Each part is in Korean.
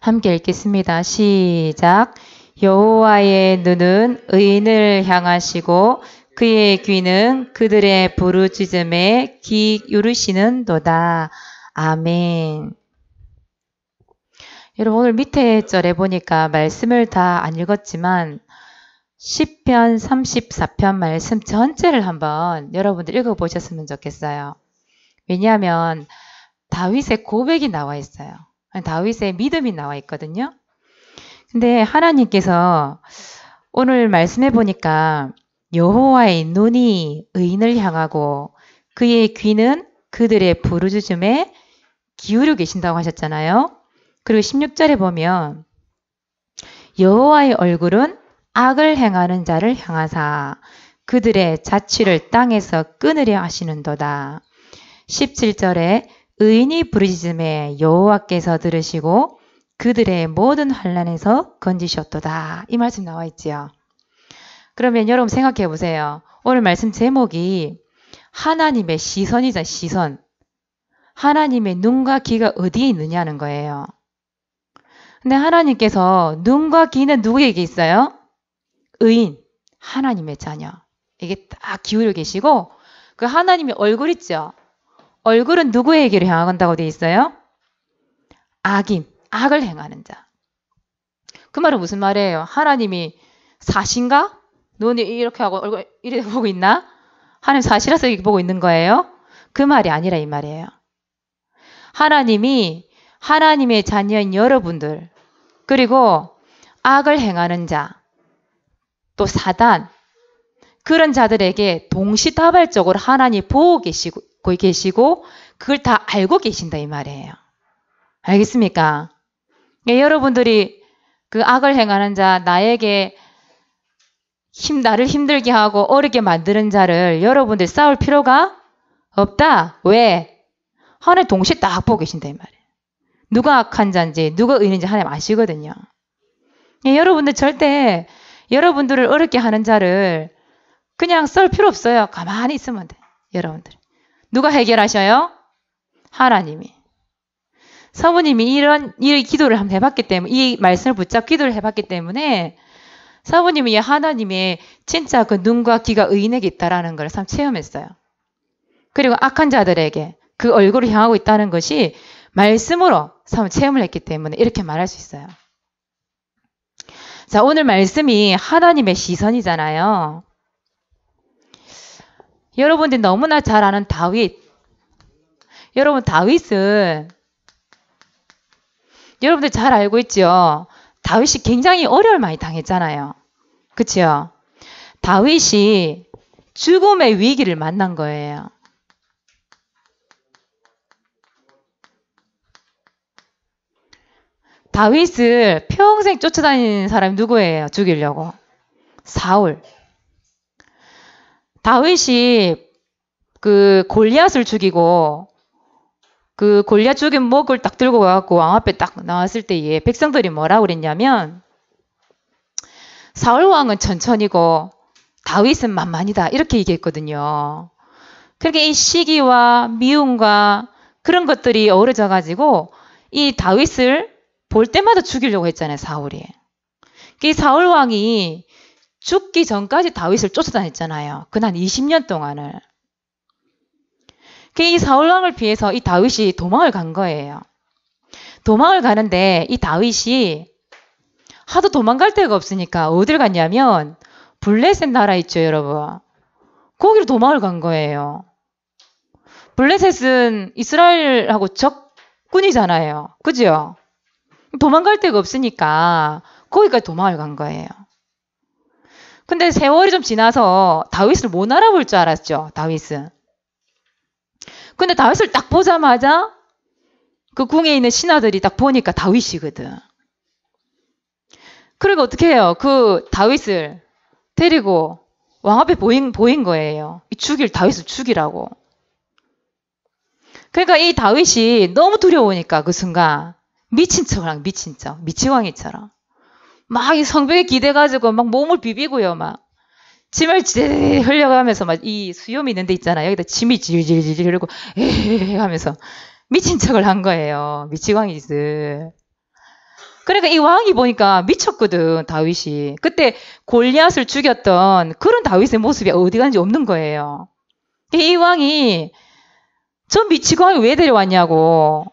함께 읽겠습니다. 시작. 여호와의 눈은 의인을 향하시고 그의 귀는 그들의 부르짖음에 기울이시는도다. 아멘. 여러분 오늘 밑에 절에 보니까 말씀을 다 안 읽었지만 시편 34편 말씀 전체를 한번 여러분들 읽어보셨으면 좋겠어요. 왜냐하면 다윗의 고백이 나와 있어요. 다윗의 믿음이 나와 있거든요. 근데 하나님께서 오늘 말씀해 보니까 여호와의 눈이 의인을 향하고 그의 귀는 그들의 부르짖음에 기울여 계신다고 하셨잖아요. 그리고 16절에 보면 여호와의 얼굴은 악을 행하는 자를 향하사 그들의 자취를 땅에서 끊으려 하시는도다. 17절에 의인이 부르짖음에 여호와께서 들으시고 그들의 모든 환난에서 건지셨도다. 이 말씀 나와 있지요. 그러면 여러분 생각해 보세요. 오늘 말씀 제목이 하나님의 시선이자 시선. 하나님의 눈과 귀가 어디에 있느냐는 거예요. 근데 하나님께서 눈과 귀는 누구에게 있어요? 의인, 하나님의 자녀. 이게 딱 기울여 계시고 그 하나님의 얼굴 있죠? 얼굴은 누구에게로 향한다고 되어 있어요? 악인, 악을 행하는 자. 그 말은 무슨 말이에요? 하나님이 사신가? 눈이 이렇게 하고 얼굴 이렇게 보고 있나? 하나님 사시라서 이렇게 보고 있는 거예요? 그 말이 아니라 이 말이에요. 하나님이 하나님의 자녀인 여러분들 그리고 악을 행하는 자 또 사단 그런 자들에게 동시다발적으로 하나님 보고 계시고 그걸 다 알고 계신다 이 말이에요. 알겠습니까? 여러분들이 그 악을 행하는 자 나에게 나를 힘들게 하고 어렵게 만드는 자를 여러분들 싸울 필요가 없다. 왜? 하나님 동시에 딱 보고 계신다 이 말이에요. 누가 악한 자인지 누가 의인인지 하나님 아시거든요. 여러분들 절대 여러분들을 어렵게 하는 자를 그냥 썰 필요 없어요. 가만히 있으면 돼. 여러분들. 누가 해결하셔요? 하나님이. 사모님이 이 기도를 한번 해봤기 때문에 이 말씀을 붙잡고 기도를 해봤기 때문에 사모님이 하나님의 진짜 그 눈과 귀가 의인에게 있다라는 걸 참 체험했어요. 그리고 악한 자들에게 그 얼굴을 향하고 있다는 것이 말씀으로 참 체험을 했기 때문에 이렇게 말할 수 있어요. 자, 오늘 말씀이 하나님의 시선이잖아요. 여러분들이 너무나 잘 아는 다윗. 여러분 다윗은 여러분들 잘 알고 있죠? 다윗이 굉장히 어려움을 많이 당했잖아요. 그렇죠? 다윗이 죽음의 위기를 만난 거예요. 다윗을 평생 쫓아다니는 사람이 누구예요? 죽이려고. 사울. 다윗이 그 골리앗을 죽이고 그 골리앗 죽인 목을 딱 들고 가갖고 왕 앞에 딱 나왔을 때에 백성들이 뭐라고 그랬냐면 사울 왕은 천천히고 다윗은 만만이다 이렇게 얘기했거든요. 그렇게 이 시기와 미움과 그런 것들이 어우러져 가지고 이 다윗을 볼 때마다 죽이려고 했잖아요. 사울이. 이 사울 왕이 죽기 전까지 다윗을 쫓아다녔잖아요. 그난 20년 동안을. 이 사울 왕을 피해서 이 다윗이 도망을 간 거예요. 도망을 가는데 이 다윗이 하도 도망갈 데가 없으니까 어딜 갔냐면 블레셋 나라 있죠, 여러분. 거기로 도망을 간 거예요. 블레셋은 이스라엘하고 적군이잖아요. 그죠? 도망갈 데가 없으니까 거기까지 도망을 간 거예요. 근데 세월이 좀 지나서 다윗을 못 알아볼 줄 알았죠. 다윗은. 근데 다윗을 딱 보자마자 그 궁에 있는 신하들이 딱 보니까 다윗이거든. 그리고 어떻게 해요? 그 다윗을 데리고 왕 앞에 보인 거예요. 다윗을 죽이라고. 그러니까 이 다윗이 너무 두려우니까 그 순간 미친 척을 미친 척, 미치광이처럼. 막 이 성벽에 기대가지고 막 몸을 비비고요, 막. 침을 찌르르 흘려가면서 막 이 수염이 있는 데 있잖아요. 여기다 침이 질질질 흐르고, 에헤헤 하면서 미친 척을 한 거예요. 미치광이들. 그러니까 이 왕이 보니까 미쳤거든, 다윗이. 그때 골리앗을 죽였던 그런 다윗의 모습이 어디 갔는지 없는 거예요. 이 왕이 저 미치광이 왜 데려왔냐고.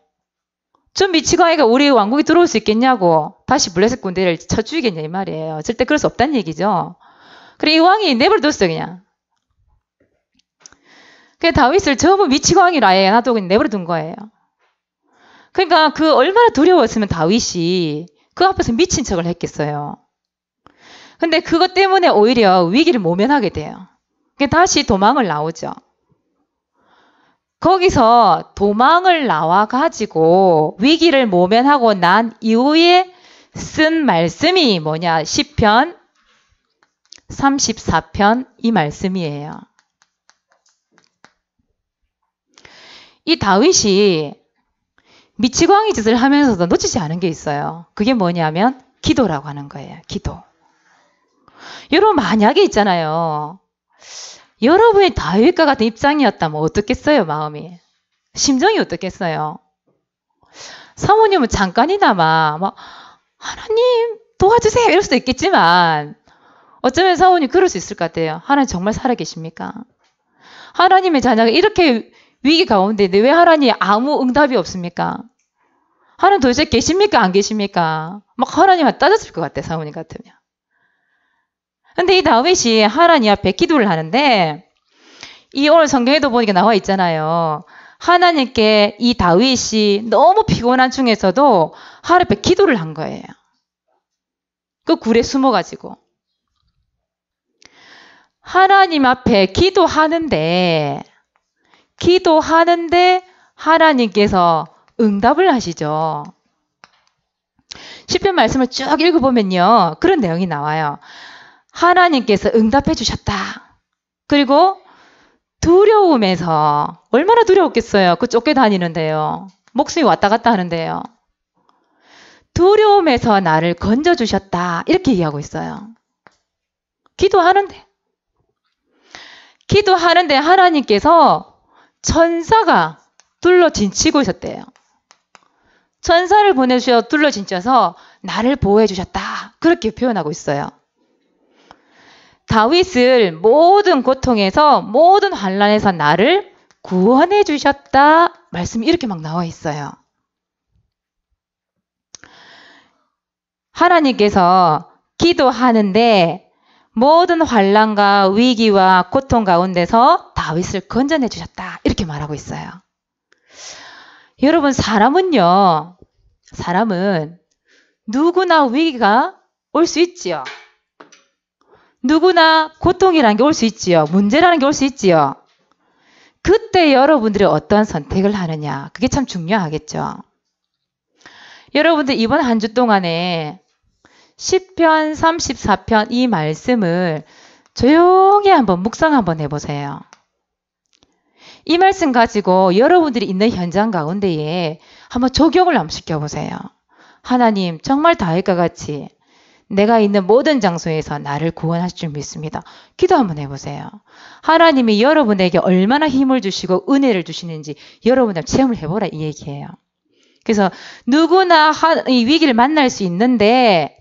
저 미치광이가 우리 왕국에 들어올 수 있겠냐고. 다시 블레셋 군대를 쳐 죽이겠냐 이 말이에요. 절대 그럴 수 없다는 얘기죠. 그래 이 왕이 내버려뒀어 그냥. 그냥 다윗을 전부 미치광이로 아예 놔두고 그냥 내버려둔 거예요. 그러니까 그 얼마나 두려웠으면 다윗이 그 앞에서 미친 척을 했겠어요. 근데 그것 때문에 오히려 위기를 모면하게 돼요. 다시 도망을 나오죠. 거기서 도망을 나와가지고 위기를 모면하고 난 이후에 쓴 말씀이 뭐냐? 시편 34편 이 말씀이에요. 이 다윗이 미치광이 짓을 하면서도 놓치지 않은 게 있어요. 그게 뭐냐면 기도라고 하는 거예요. 기도. 여러분 만약에 있잖아요. 여러분이 다윗과 같은 입장이었다면 어떻겠어요, 마음이? 심정이 어떻겠어요? 사모님은 잠깐이나마 막 하나님 도와주세요 이럴 수도 있겠지만 어쩌면 사모님 그럴 수 있을 것 같아요. 하나님 정말 살아계십니까? 하나님의 자녀가 이렇게 위기 가운데인데 왜 하나님 아무 응답이 없습니까? 하나님 도대체 계십니까? 안 계십니까? 막 하나님한테 따졌을 것 같아요, 사모님 같으면. 근데 이 다윗이 하나님 앞에 기도를 하는데 이 오늘 성경에도 보니까 나와 있잖아요. 하나님께 이 다윗이 너무 피곤한 중에서도 하나님 앞에 기도를 한 거예요. 그 굴에 숨어가지고. 하나님 앞에 기도하는데 하나님께서 응답을 하시죠. 시편 말씀을 쭉 읽어보면요. 그런 내용이 나와요. 하나님께서 응답해 주셨다. 그리고 두려움에서 얼마나 두려웠겠어요. 그 쫓겨다니는데요. 목숨이 왔다 갔다 하는데요. 두려움에서 나를 건져주셨다. 이렇게 얘기하고 있어요. 기도하는데 하나님께서 천사가 둘러 진치고 있었대요. 천사를 보내주셔 둘러 진쳐서 나를 보호해 주셨다. 그렇게 표현하고 있어요. 다윗을 모든 고통에서 모든 환난에서 나를 구원해 주셨다. 말씀이 이렇게 막 나와 있어요. 하나님께서 기도하는데 모든 환난과 위기와 고통 가운데서 다윗을 건져내 주셨다. 이렇게 말하고 있어요. 여러분 사람은 누구나 위기가 올 수 있지요. 누구나 고통이라는 게 올 수 있지요. 문제라는 게 올 수 있지요. 그때 여러분들이 어떤 선택을 하느냐. 그게 참 중요하겠죠. 여러분들 이번 한 주 동안에 시편 34편 이 말씀을 조용히 한번 묵상 한번 해보세요. 이 말씀 가지고 여러분들이 있는 현장 가운데에 한번 적용을 한번 시켜보세요. 하나님 정말 다윗과 같이 내가 있는 모든 장소에서 나를 구원하실 줄 믿습니다. 기도 한번 해보세요. 하나님이 여러분에게 얼마나 힘을 주시고 은혜를 주시는지 여러분들 체험을 해보라 이 얘기예요. 그래서 누구나 이 위기를 만날 수 있는데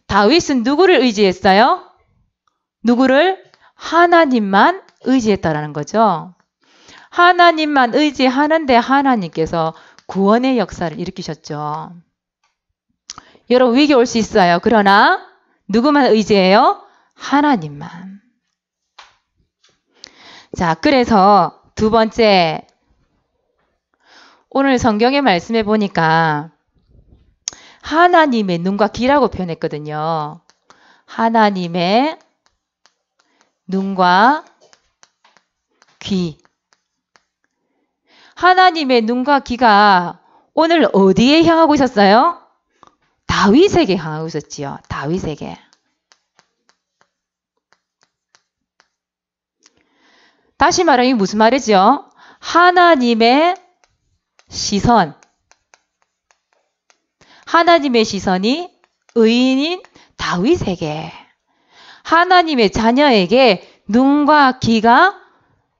다윗은 누구를 의지했어요? 누구를? 하나님만 의지했다라는 거죠. 하나님만 의지하는데 하나님께서 구원의 역사를 일으키셨죠. 여러분 위기 올 수 있어요. 그러나 누구만 의지해요? 하나님만. 자, 그래서 두 번째 오늘 성경의 말씀에 보니까 하나님의 눈과 귀라고 표현했거든요. 하나님의 눈과 귀. 하나님의 눈과 귀가 오늘 어디에 향하고 있었어요? 다윗에게 향하고 있었지요. 다윗에게. 다시 말하면 이게 무슨 말이죠? 하나님의 시선. 하나님의 시선이 의인인 다윗에게, 하나님의 자녀에게 눈과 귀가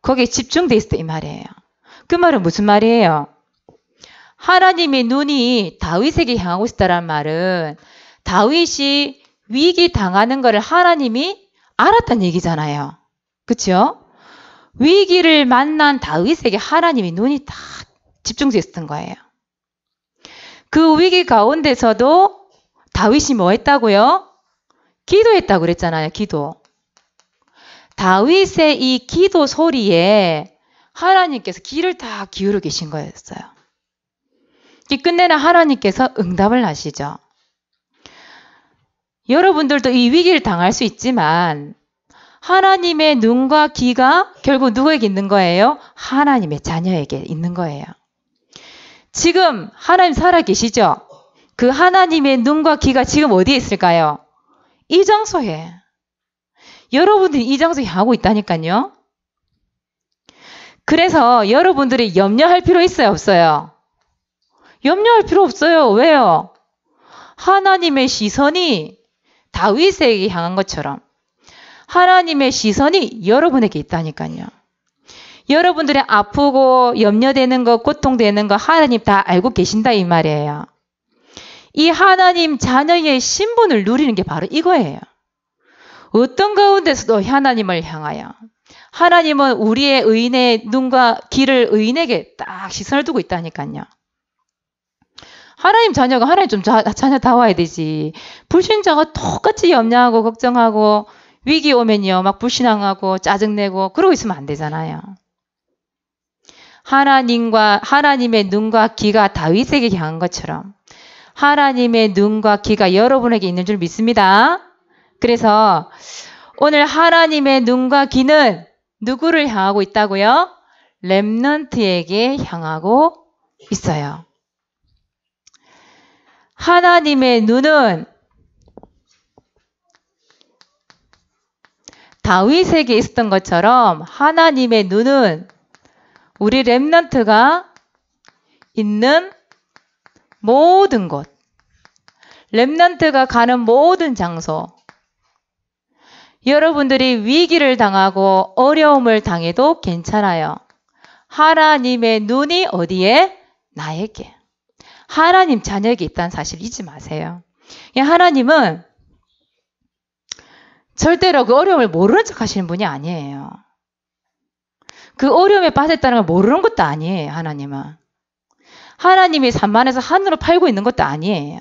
거기에 집중돼 있었다 이 말이에요. 그 말은 무슨 말이에요? 하나님의 눈이 다윗에게 향하고 있다는 말은 다윗이 위기 당하는 것을 하나님이 알았다는 얘기잖아요. 그렇죠? 위기를 만난 다윗에게 하나님의 눈이 다 집중되어 있었던 거예요. 그 위기 가운데서도 다윗이 뭐 했다고요? 기도했다고 그랬잖아요. 기도. 다윗의 이 기도 소리에 하나님께서 귀를 다 기울여 계신 거였어요. 끝내는 하나님께서 응답을 하시죠. 여러분들도 이 위기를 당할 수 있지만 하나님의 눈과 귀가 결국 누구에게 있는 거예요? 하나님의 자녀에게 있는 거예요. 지금 하나님 살아계시죠? 그 하나님의 눈과 귀가 지금 어디에 있을까요? 이 장소에. 여러분들이 이 장소에 하고 있다니까요. 그래서 여러분들이 염려할 필요 있어요? 없어요? 염려할 필요 없어요. 왜요? 하나님의 시선이 다윗에게 향한 것처럼 하나님의 시선이 여러분에게 있다니까요. 여러분들이 아프고 염려되는 거, 고통되는 거 하나님 다 알고 계신다 이 말이에요. 이 하나님 자녀의 신분을 누리는 게 바로 이거예요. 어떤 가운데서도 하나님을 향하여 하나님은 우리의 의인의 눈과 귀를 의인에게 딱 시선을 두고 있다니까요. 하나님 자녀가 하나님 좀 자녀다워야 되지. 불신자가 똑같이 염려하고 걱정하고 위기 오면요 막 불신앙하고 짜증내고 그러고 있으면 안 되잖아요. 하나님의 눈과 귀가 다윗에게 향한 것처럼 하나님의 눈과 귀가 여러분에게 있는 줄 믿습니다. 그래서 오늘 하나님의 눈과 귀는 누구를 향하고 있다고요? 렘넌트에게 향하고 있어요. 하나님의 눈은 다윗에게 있었던 것처럼 하나님의 눈은 우리 렘넌트가 있는 모든 곳, 렘넌트가 가는 모든 장소, 여러분들이 위기를 당하고 어려움을 당해도 괜찮아요. 하나님의 눈이 어디에? 나에게. 하나님 자녀에게 있다는 사실 잊지 마세요. 하나님은 절대로 그 어려움을 모르는 척 하시는 분이 아니에요. 그 어려움에 빠졌다는 걸 모르는 것도 아니에요. 하나님은. 하나님이 산만해서 하늘로 팔고 있는 것도 아니에요.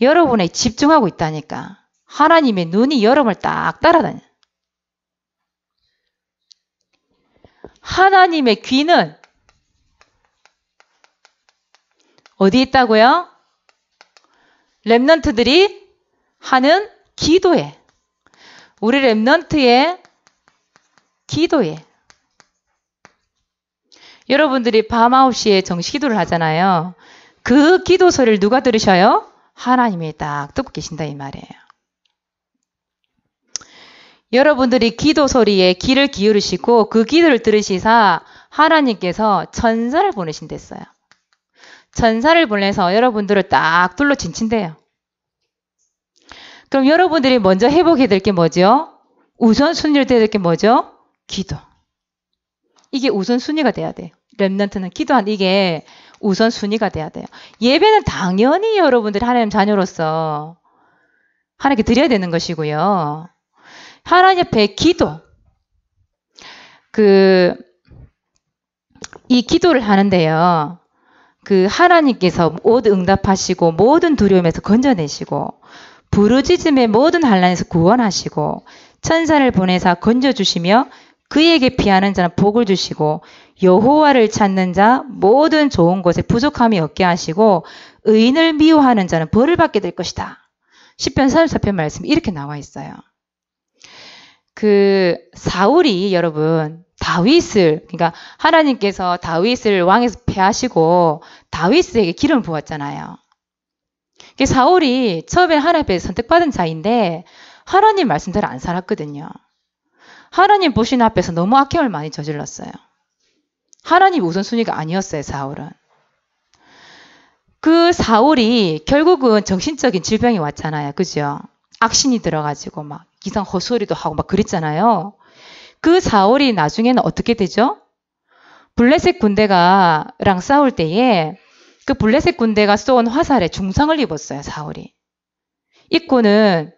여러분에 집중하고 있다니까. 하나님의 눈이 여러분을 딱 따라다녀요. 하나님의 귀는 어디 있다고요? 렘넌트들이 하는 기도에. 우리 렘넌트의 기도에. 여러분들이 밤 9시에 정시기도를 하잖아요. 그 기도 소리를 누가 들으셔요? 하나님이 딱 듣고 계신다 이 말이에요. 여러분들이 기도 소리에 귀를 기울이시고 그 기도를 들으시사 하나님께서 천사를 보내신댔어요. 천사를 보내서 여러분들을 딱 둘러 진친대요. 그럼 여러분들이 먼저 회복해야 될 게 뭐죠? 우선순위를 돼야 될 게 뭐죠? 기도. 이게 우선순위가 돼야 돼요. 렘넌트는 기도한 이게 우선순위가 돼야 돼요. 예배는 당연히 여러분들이 하나님 자녀로서 하나님께 드려야 되는 것이고요. 하나님 앞에 기도. 이 기도를 하는데요. 하나님께서 모든 응답하시고 모든 두려움에서 건져내시고 부르짖음의 모든 환난에서 구원하시고 천사를 보내사 건져주시며 그에게 피하는 자는 복을 주시고 여호와를 찾는 자 모든 좋은 곳에 부족함이 없게 하시고 의인을 미워하는 자는 벌을 받게 될 것이다. 시편 34편 말씀이 이렇게 나와 있어요. 사울이 여러분 다윗을 그러니까 하나님께서 다윗을 왕에서 패하시고 다윗에게 기름을 부었잖아요. 사울이 처음에 하나님 앞에 선택받은 자인데 하나님 말씀대로 안 살았거든요. 하나님 보시는 앞에서 너무 악행을 많이 저질렀어요. 하나님 우선순위가 아니었어요. 사울은. 사울이 결국은 정신적인 질병이 왔잖아요. 그죠? 악신이 들어가지고 막 이상 헛소리도 하고 막 그랬잖아요. 사울이 나중에는 어떻게 되죠? 블레셋 군대가랑 싸울 때에 그 블레셋 군대가 쏜 화살에 중상을 입었어요, 사울이. 입고는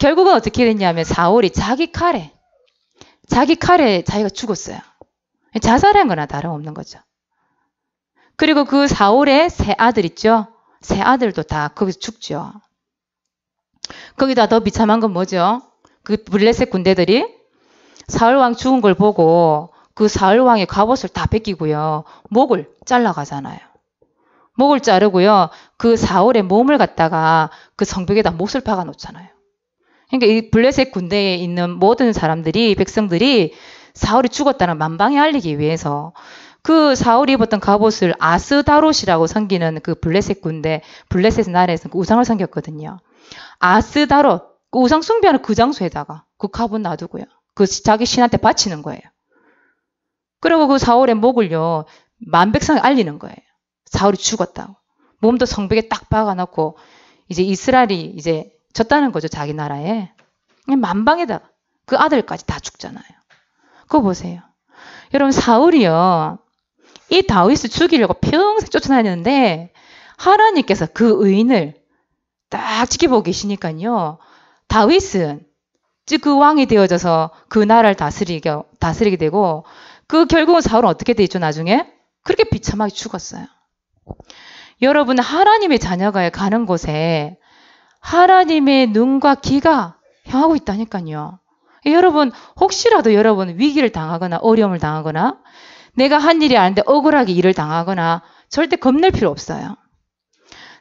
결국은 어떻게 됐냐면 사울이 자기 칼에 자기가 죽었어요. 자살한 거나 다름없는 거죠. 그리고 그 사울의 세 아들 있죠? 세 아들도 다 거기서 죽죠. 거기다 더 비참한 건 뭐죠? 그 블레셋 군대들이 사울왕 죽은 걸 보고 그 사울왕의 갑옷을 다 뺏기고요. 목을 잘라가잖아요. 목을 자르고요. 그 사울의 몸을 갖다가 그 성벽에다 못을 박아 놓잖아요. 그러니까 이 블레셋 군대에 있는 모든 사람들이, 백성들이 사울이 죽었다는 만방에 알리기 위해서 그 사울이 입었던 갑옷을 아스다롯이라고 섬기는 그 블레셋 군대, 블레셋 나라에서 그 우상을 섬겼거든요. 아스다롯, 그 우상 숭배하는 그 장소에다가 그 갑옷 놔두고요. 그 자기 신한테 바치는 거예요. 그리고 그 사울의 목을요, 만백성에 알리는 거예요. 사울이 죽었다고. 몸도 성벽에 딱 박아놓고 이제 이스라엘이 이제 졌다는 거죠. 자기 나라에. 만방에다가 그 아들까지 다 죽잖아요. 그거 보세요. 여러분 사울이요. 이 다윗을 죽이려고 평생 쫓아다녔는데 하나님께서 그 의인을 딱 지켜보고 계시니까요. 다윗은 즉 그 왕이 되어져서 그 나라를 다스리게 되고 그 결국은 사울은 어떻게 되죠 나중에? 그렇게 비참하게 죽었어요. 여러분 하나님의 자녀가 가는 곳에 하나님의 눈과 귀가 향하고 있다니까요. 여러분 혹시라도 여러분 위기를 당하거나 어려움을 당하거나 내가 한 일이 아닌데 억울하게 일을 당하거나 절대 겁낼 필요 없어요.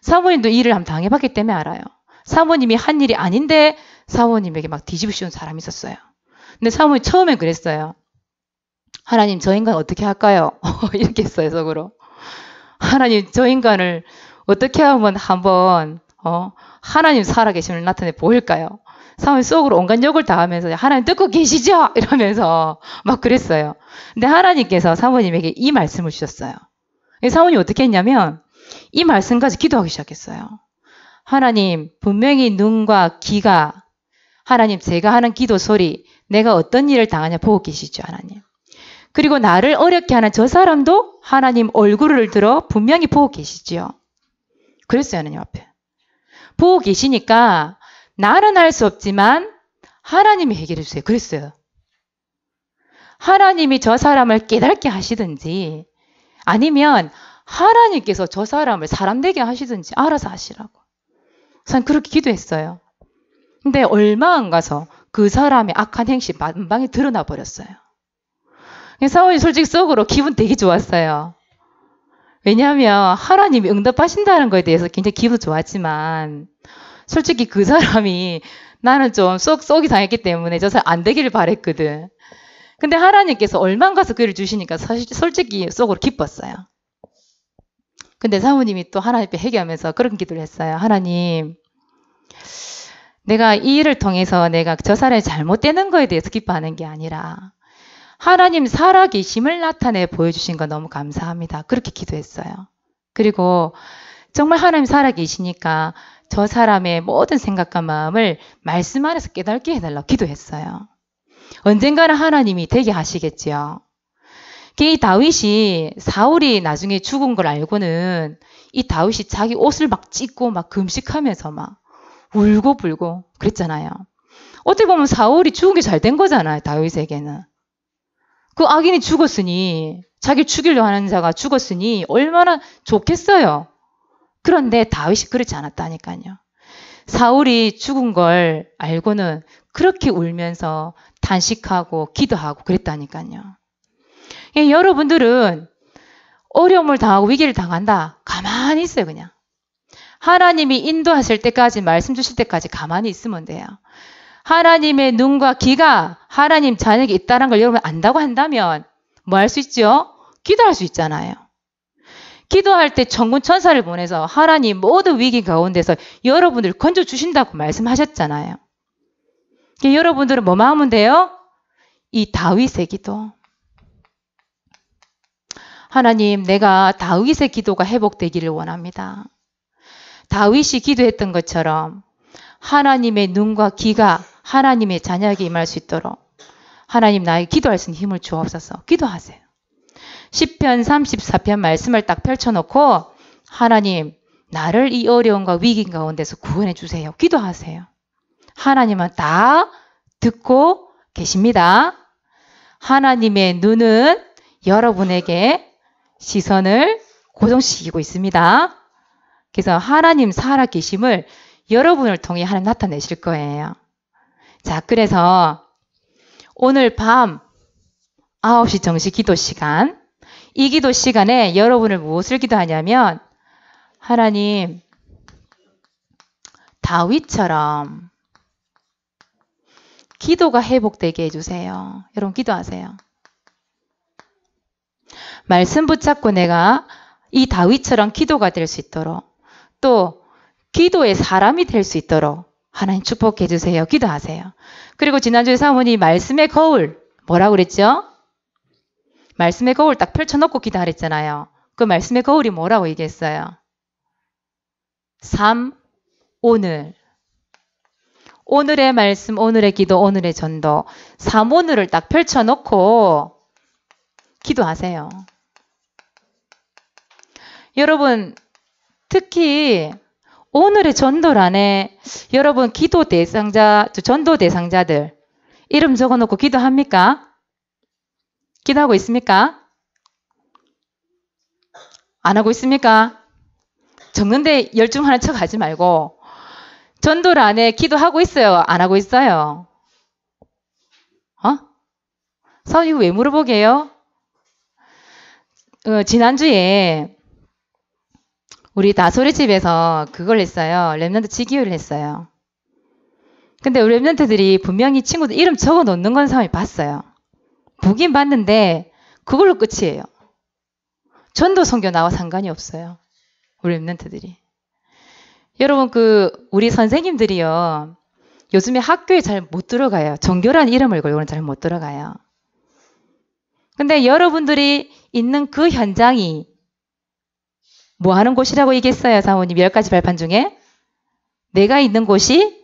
사모님도 일을 한번 당해봤기 때문에 알아요. 사모님이 한 일이 아닌데 사모님에게 막 뒤집어 씌운 사람이 있었어요. 근데 사모님이 처음엔 그랬어요. 하나님 저 인간 어떻게 할까요? 이렇게 했어요 속으로. 하나님 저 인간을 어떻게 하면 한번 하나님 살아계심을 나타내 보일까요? 사모님 속으로 온갖 욕을 다 하면서 하나님 듣고 계시죠? 이러면서 막 그랬어요. 근데 하나님께서 사모님에게 이 말씀을 주셨어요. 사모님이 어떻게 했냐면 이 말씀까지 기도하기 시작했어요. 하나님 분명히 눈과 귀가 하나님 제가 하는 기도 소리 내가 어떤 일을 당하냐 보고 계시죠 하나님. 그리고 나를 어렵게 하는 저 사람도 하나님 얼굴을 들어 분명히 보고 계시죠. 그랬어요 하나님 앞에. 보고 계시니까 나는 할 수 없지만 하나님이 해결해 주세요. 그랬어요. 하나님이 저 사람을 깨닫게 하시든지 아니면 하나님께서 저 사람을 사람 되게 하시든지 알아서 하시라고. 저는 그렇게 기도했어요. 근데 얼마 안 가서 그 사람의 악한 행실 만방에 드러나 버렸어요. 사울이 솔직히 속으로 기분 되게 좋았어요. 왜냐하면 하나님이 응답하신다는 거에 대해서 굉장히 기분 좋았지만 솔직히 그 사람이 나는 좀 쏙이 당했기 때문에 저 사람 안 되기를 바랬거든. 근데 하나님께서 얼마 안 가서 그를 주시니까 솔직히 속으로 기뻤어요. 근데 사모님이 또 하나님 앞에 회개하면서 그런 기도를 했어요. 하나님, 내가 이 일을 통해서 내가 저 사람이 잘못되는 거에 대해서 기뻐하는 게 아니라 하나님 살아계심을 나타내 보여주신 거 너무 감사합니다. 그렇게 기도했어요. 그리고 정말 하나님 살아계시니까 저 사람의 모든 생각과 마음을 말씀 안에서 깨닫게 해달라고 기도했어요. 언젠가는 하나님이 되게 하시겠지요. 이 다윗이 사울이 나중에 죽은 걸 알고는 이 다윗이 자기 옷을 막 찢고 막 금식하면서 막 울고 불고 그랬잖아요. 어떻게 보면 사울이 죽은 게 잘 된 거잖아요. 다윗에게는. 그 악인이 죽었으니 자기를 죽이려 하는 자가 죽었으니 얼마나 좋겠어요. 그런데 다윗이 그렇지 않았다니까요. 사울이 죽은 걸 알고는 그렇게 울면서 탄식하고 기도하고 그랬다니까요. 여러분들은 어려움을 당하고 위기를 당한다. 가만히 있어요, 그냥. 하나님이 인도하실 때까지, 말씀 주실 때까지 가만히 있으면 돼요. 하나님의 눈과 귀가 하나님 자녀에게 있다는 걸 여러분 안다고 한다면 뭐 할 수 있죠? 기도할 수 있잖아요. 기도할 때 천군 천사를 보내서 하나님 모든 위기 가운데서 여러분들 건져주신다고 말씀하셨잖아요. 여러분들은 뭐만 하면 돼요? 이 다윗의 기도. 하나님, 내가 다윗의 기도가 회복되기를 원합니다. 다윗이 기도했던 것처럼 하나님의 눈과 귀가 하나님의 자녀에게 임할 수 있도록 하나님 나에게 기도할 수 있는 힘을 주옵소서. 기도하세요. 시편 34편 말씀을 딱 펼쳐놓고 하나님, 나를 이 어려움과 위기 가운데서 구원해 주세요. 기도하세요. 하나님은 다 듣고 계십니다. 하나님의 눈은 여러분에게 시선을 고정시키고 있습니다. 그래서 하나님 살아계심을 여러분을 통해 하나님 나타내실 거예요. 자, 그래서 오늘 밤 9시 정시 기도 시간, 이 기도 시간에 여러분을 무엇을 기도하냐면 하나님, 다윗처럼 기도가 회복되게 해주세요. 여러분 기도하세요. 말씀 붙잡고 내가 이 다윗처럼 기도가 될 수 있도록, 또 기도의 사람이 될 수 있도록 하나님 축복해 주세요. 기도하세요. 그리고 지난주에 사모님 말씀의 거울 뭐라고 그랬죠? 말씀의 거울 딱 펼쳐놓고 기도하랬잖아요. 그 말씀의 거울이 뭐라고 얘기했어요? 3. 오늘. 오늘의 말씀, 오늘의 기도, 오늘의 전도. 3. 오늘을 딱 펼쳐놓고 기도하세요. 여러분, 특히 오늘의 전도란에 여러분 기도 대상자, 전도 대상자들 이름 적어놓고 기도합니까? 기도하고 있습니까? 안 하고 있습니까? 적는데 열중하는 척 하지 말고 전도란에 기도하고 있어요? 안 하고 있어요? 사모님 이거 왜 물어보게요? 지난주에 우리 다소리 집에서 그걸 했어요. 랩런트 지기회를 했어요. 근데 우리 랩런트들이 분명히 친구들 이름 적어 놓는 건 사람이 봤어요. 보긴 봤는데 그걸로 끝이에요. 전도 선교 나와 상관이 없어요. 우리 랩런트들이. 여러분 우리 선생님들이요. 요즘에 학교에 잘 못 들어가요. 정교란 이름을 걸고는 잘 못 들어가요. 근데 여러분들이 있는 그 현장이 뭐 하는 곳이라고 얘기했어요, 사모님? 10가지 발판 중에? 내가 있는 곳이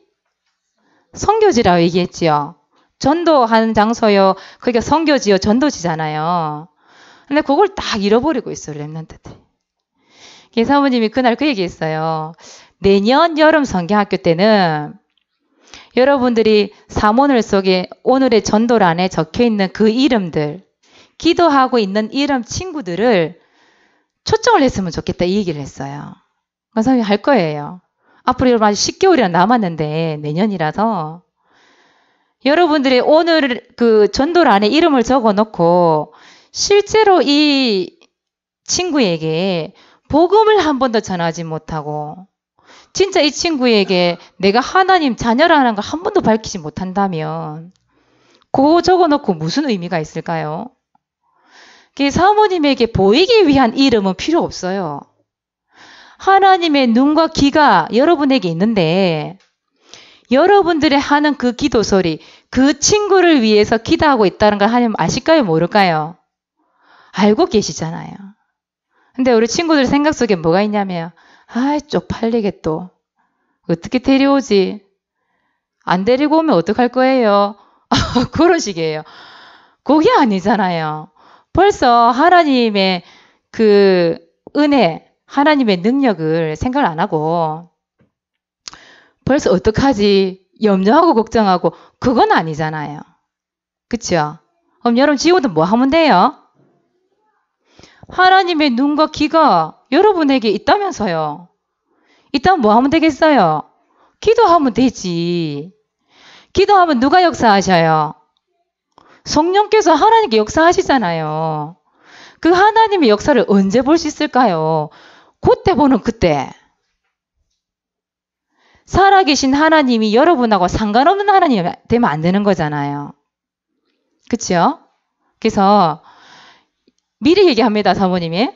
선교지라고 얘기했지요. 전도하는 장소요. 그게 선교지요, 전도지잖아요. 근데 그걸 딱 잃어버리고 있어요, 랩런트들이. 사모님이 그날 그 얘기했어요. 내년 여름 성경학교 때는 여러분들이 사모늘 속에 오늘의 전도란에 적혀있는 그 이름들, 기도하고 있는 이름 친구들을 초청을 했으면 좋겠다 이 얘기를 했어요. 선생님이 할 거예요. 앞으로 여러분 아직 10개월이나 남았는데 내년이라서 여러분들이 오늘 그 전도란에 이름을 적어놓고 실제로 이 친구에게 복음을 한 번도 전하지 못하고 진짜 이 친구에게 내가 하나님 자녀라는 걸 한 번도 밝히지 못한다면 그거 적어놓고 무슨 의미가 있을까요? 사모님에게 보이기 위한 이름은 필요 없어요. 하나님의 눈과 귀가 여러분에게 있는데 여러분들이 하는 그 기도 소리, 그 친구를 위해서 기도하고 있다는 걸 하나님 아실까요? 모를까요? 알고 계시잖아요. 근데 우리 친구들 생각 속에 뭐가 있냐면 쪽팔리게 또 어떻게 데려오지? 안 데리고 오면 어떡할 거예요? 그런 식이에요. 그게 아니잖아요. 벌써 하나님의 그 은혜, 하나님의 능력을 생각을 안 하고 벌써 어떡하지? 염려하고 걱정하고 그건 아니잖아요. 그쵸? 그럼 여러분 지금부터 뭐 하면 돼요? 하나님의 눈과 귀가 여러분에게 있다면서요. 있다면 뭐 하면 되겠어요? 기도하면 되지. 기도하면 누가 역사하셔요? 성령께서 하나님께 역사하시잖아요. 그 하나님의 역사를 언제 볼 수 있을까요? 그때 보는 그때. 살아계신 하나님이 여러분하고 상관없는 하나님이 되면 안 되는 거잖아요. 그쵸? 그래서 미리 얘기합니다, 사모님이.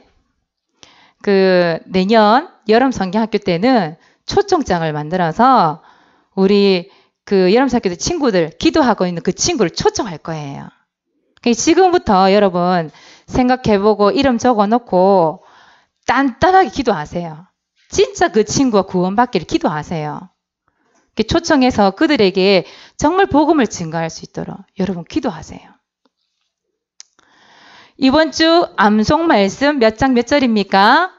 내년 여름 성경학교 때는 초청장을 만들어서 우리 여름 성경학교 때 친구들, 기도하고 있는 그 친구를 초청할 거예요. 지금부터 여러분 생각해보고 이름 적어놓고 단단하게 기도하세요. 진짜 그 친구가 구원받기를 기도하세요. 초청해서 그들에게 정말 복음을 증거할 수 있도록 여러분 기도하세요. 이번 주 암송 말씀 몇 장 몇 절입니까?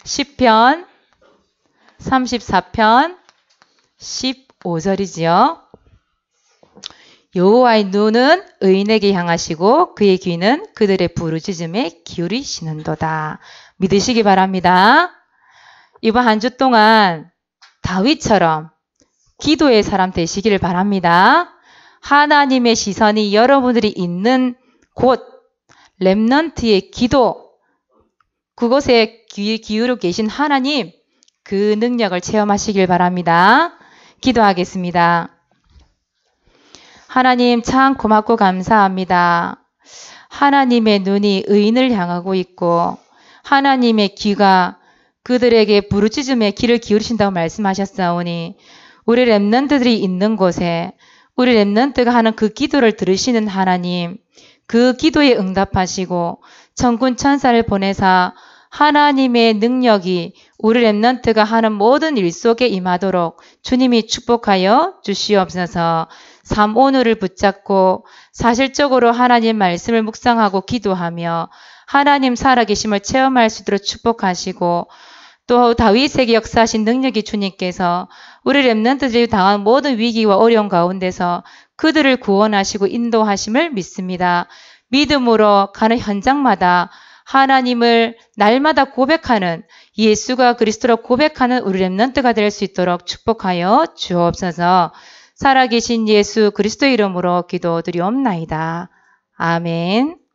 시편 34편 15절이지요. 여호와의 눈은 의인에게 향하시고 그의 귀는 그들의 부르짖음에 기울이시는도다. 믿으시기 바랍니다. 이번 한 주 동안 다윗처럼 기도의 사람 되시기를 바랍니다. 하나님의 시선이 여러분들이 있는 곳, 렘넌트의 기도, 그곳에 귀 기울여 계신 하나님, 그 능력을 체험하시길 바랍니다. 기도하겠습니다. 하나님 참 고맙고 감사합니다. 하나님의 눈이 의인을 향하고 있고 하나님의 귀가 그들에게 부르짖음에 귀를 기울이신다고 말씀하셨사오니 우리 렘넌트들이 있는 곳에 우리 렘넌트가 하는 그 기도를 들으시는 하나님, 그 기도에 응답하시고 천군 천사를 보내사 하나님의 능력이 우리 렘넌트가 하는 모든 일 속에 임하도록 주님이 축복하여 주시옵소서. 삶 오늘을 붙잡고 사실적으로 하나님 말씀을 묵상하고 기도하며 하나님 살아계심을 체험할 수 있도록 축복하시고 또 다윗에게 역사하신 능력이 주님께서 우리 렘넌트들이 당한 모든 위기와 어려움 가운데서 그들을 구원하시고 인도하심을 믿습니다. 믿음으로 가는 현장마다 하나님을 날마다 고백하는 예수가 그리스도로 고백하는 우리 렘넌트가 될 수 있도록 축복하여 주옵소서. 살아계신 예수 그리스도 이름으로 기도드리옵나이다. 아멘.